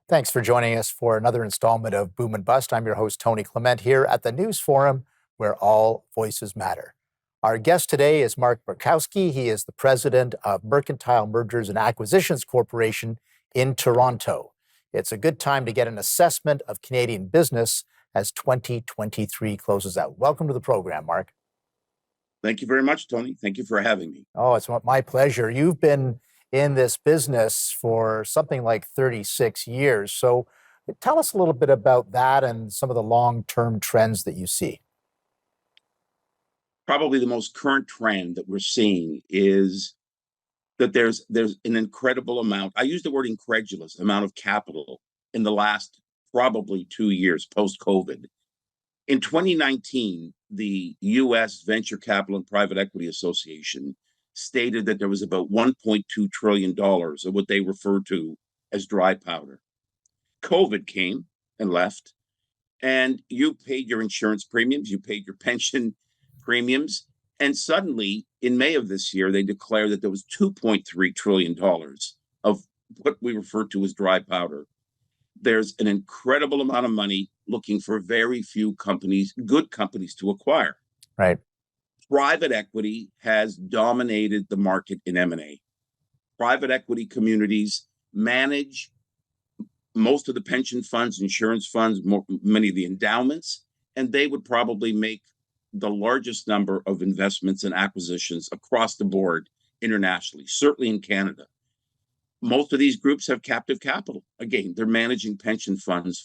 Thanks for joining us for another installment of Boom and Bust. I'm your host, Tony Clement, here at the News Forum, where all voices matter. Our guest today is Mark Borkowski. He is the president of Mercantile Mergers and Acquisitions Corporation in Toronto. It's a good time to get an assessment of Canadian business as 2023 closes out. Welcome to the program, Mark. Thank you very much, Tony. Thank you for having me. Oh, it's my pleasure. You've been in this business for something like 36 years. So tell us a little bit about that and some of the long-term trends that you see. Probably the most current trend that we're seeing is that there's an incredible amount, I use the word incredulous, amount of capital in the last probably 2 years post-COVID. In 2019, the U.S. Venture Capital and Private Equity Association stated that there was about $1.2 trillion of what they refer to as dry powder. COVID came and left, and you paid your insurance premiums, you paid your pension premiums, and suddenly, in May of this year, they declared that there was $2.3 trillion of what we refer to as dry powder. There's an incredible amount of money looking for very few companies, good companies to acquire. Right. Private equity has dominated the market in M&A. Private equity communities manage most of the pension funds, insurance funds, many of the endowments, and they would probably make the largest number of investments and acquisitions across the board internationally, certainly in Canada. Most of these groups have captive capital. Again, they're managing pension funds,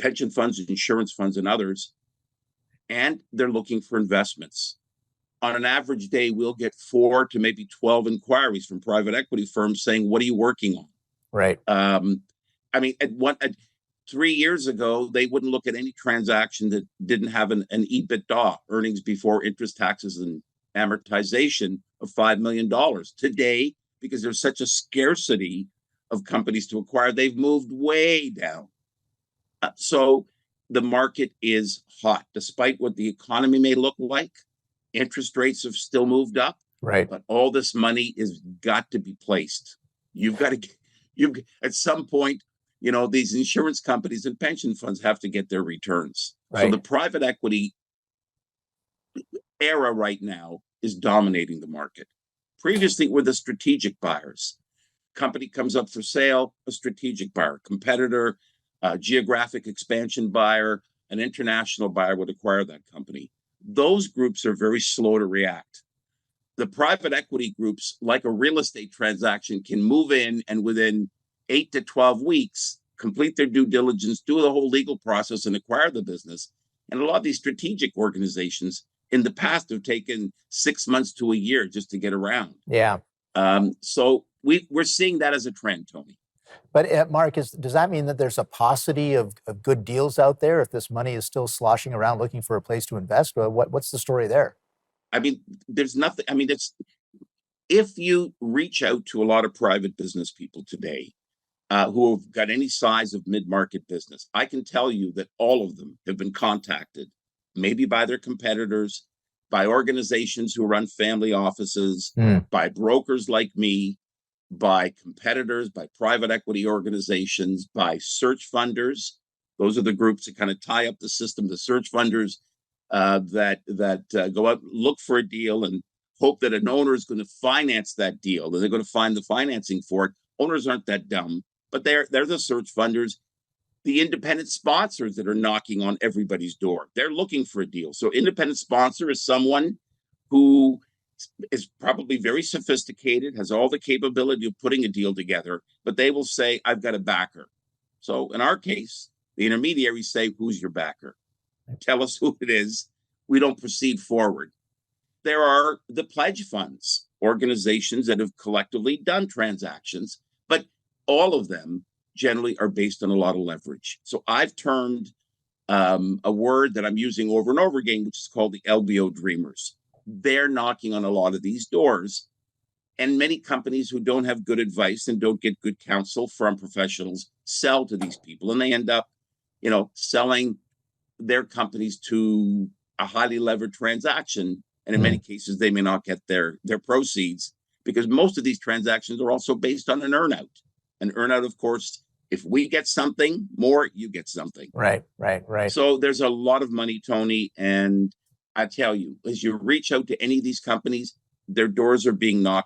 insurance funds, and others, and they're looking for investments. On an average day, we'll get 4 to maybe 12 inquiries from private equity firms saying, "What are you working on?" Right. I mean, 3 years ago, they wouldn't look at any transaction that didn't have an EBITDA, earnings before interest, taxes, and amortization, of $5 million. Today, because there's such a scarcity of companies to acquire, they've moved way down. So the market is hot, despite what the economy may look like. Interest rates have still moved up, Right. but all this money is got to be placed. At some point, these insurance companies and pension funds have to get their returns. Right. So the private equity era right now is dominating the market. Previously, were the strategic buyers. Company comes up for sale, a strategic buyer, competitor, a geographic expansion buyer, an international buyer would acquire that company. Those groups are very slow to react. The private equity groups, like a real estate transaction, can move in and within 8 to 12 weeks, complete their due diligence, do the whole legal process, and acquire the business. And a lot of these strategic organizations in the past have taken 6 months to a year just to get around. Yeah. So we're seeing that as a trend, Tony. But Mark, does that mean that there's a paucity of good deals out there if this money is still sloshing around looking for a place to invest? What's the story there? I mean, there's nothing. I mean, if you reach out to a lot of private business people today who have got any size of mid-market business, I can tell you that all of them have been contacted, maybe by their competitors, by organizations who run family offices, by brokers like me, by competitors, by private equity organizations, by search funders. Those are the groups that kind of tie up the system, the search funders that go out, look for a deal and hope that an owner is going to finance that deal, and they're going to find the financing for it. Owners aren't that dumb, but they're the search funders. The independent sponsors that are knocking on everybody's door, they're looking for a deal. So independent sponsor is someone who is probably very sophisticated, has all the capability of putting a deal together, but they will say, "I've got a backer." So in our case, the intermediaries say, "Who's your backer? Tell us who it is. We don't proceed forward." There are the pledge funds, organizations that have collectively done transactions, but all of them generally are based on a lot of leverage. So I've termed a word that I'm using over and over again, which is called the LBO dreamers. They're knocking on a lot of these doors, and many companies who don't have good advice and don't get good counsel from professionals sell to these people, and they end up, selling their companies to a highly levered transaction. And in many cases, they may not get their proceeds, because most of these transactions are also based on an earnout. An earnout, of course, If we get something more, you get something. Right, right, right. So there's a lot of money, Tony. And I tell you, as you reach out to any of these companies, their doors are being knocked